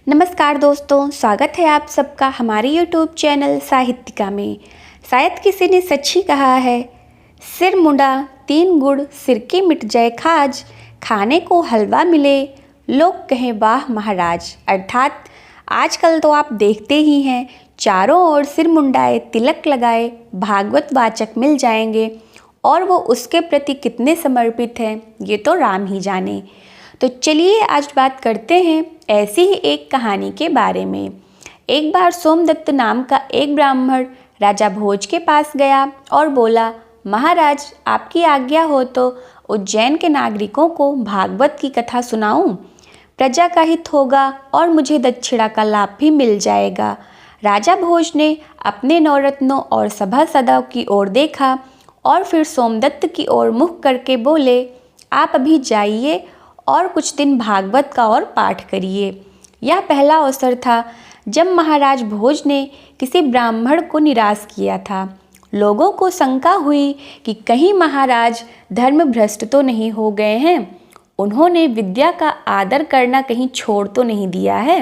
नमस्कार दोस्तों, स्वागत है आप सबका हमारे YouTube चैनल साहित्यिका में। शायद किसी ने सच ही कहा है, सिर मुंडा 3 गुड़ सिर के मिट जाए खाज, खाने को हलवा मिले लोग कहें वाह महाराज। अर्थात आजकल तो आप देखते ही हैं, चारों ओर सिर मुंडाए तिलक लगाए भागवत वाचक मिल जाएंगे और वो उसके प्रति कितने समर्पित हैं ये तो राम ही जाने। तो चलिए आज बात करते हैं ऐसी ही एक कहानी के बारे में। एक बार सोमदत्त नाम का एक ब्राह्मण राजा भोज के पास गया और बोला, महाराज आपकी आज्ञा हो तो उज्जैन के नागरिकों को भागवत की कथा सुनाऊं, प्रजा का हित होगा और मुझे दक्षिणा का लाभ भी मिल जाएगा। राजा भोज ने अपने नवरत्नों और सभासदों की ओर देखा और फिर सोमदत्त की ओर मुख करके बोले, आप अभी जाइए और कुछ दिन भागवत का और पाठ करिए। यह पहला अवसर था जब महाराज भोज ने किसी ब्राह्मण को निराश किया था। लोगों को शंका हुई कि कहीं महाराज धर्म भ्रष्ट तो नहीं हो गए हैं, उन्होंने विद्या का आदर करना कहीं छोड़ तो नहीं दिया है।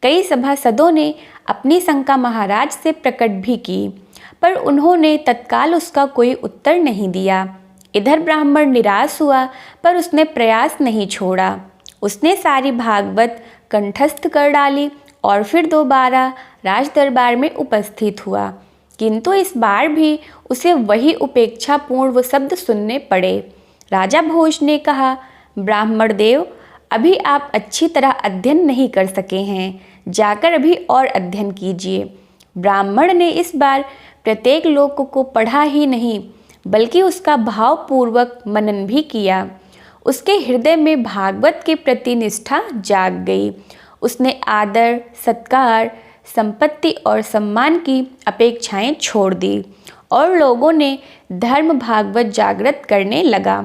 कई सभासदों ने अपनी शंका महाराज से प्रकट भी की, पर उन्होंने तत्काल उसका कोई उत्तर नहीं दिया। इधर ब्राह्मण निराश हुआ, पर उसने प्रयास नहीं छोड़ा। उसने सारी भागवत कंठस्थ कर डाली और फिर दोबारा राज दरबार में उपस्थित हुआ, किंतु इस बार भी उसे वही उपेक्षापूर्ण वो शब्द सुनने पड़े। राजा भोज ने कहा, ब्राह्मण देव, अभी आप अच्छी तरह अध्ययन नहीं कर सके हैं, जाकर अभी और अध्ययन कीजिए। ब्राह्मण ने इस बार प्रत्येक श्लोक को पढ़ा ही नहीं, बल्कि उसका भावपूर्वक मनन भी किया। उसके हृदय में भागवत के प्रति निष्ठा जाग गई। उसने आदर, सत्कार, संपत्ति और सम्मान की अपेक्षाएं छोड़ दी और लोगों ने धर्म भागवत जागृत करने लगा।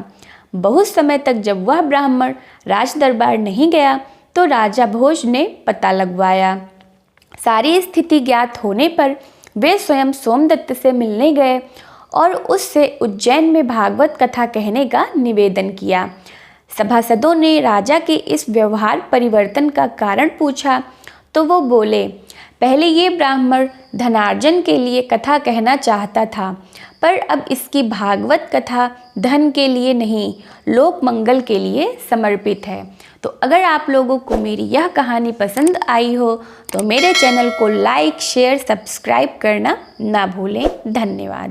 बहुत समय तक जब वह ब्राह्मण राज दरबार नहीं गया तो राजा भोज ने पता लगवाया। सारी स्थिति ज्ञात होने पर वे स्वयं सोमदत्त से मिलने गए और उससे उज्जैन में भागवत कथा कहने का निवेदन किया। सभासदों ने राजा के इस व्यवहार परिवर्तन का कारण पूछा तो वो बोले, पहले ये ब्राह्मण धनार्जन के लिए कथा कहना चाहता था, पर अब इसकी भागवत कथा धन के लिए नहीं, लोक मंगल के लिए समर्पित है। तो अगर आप लोगों को मेरी यह कहानी पसंद आई हो तो मेरे चैनल को लाइक, शेयर, सब्सक्राइब करना ना भूलें। धन्यवाद।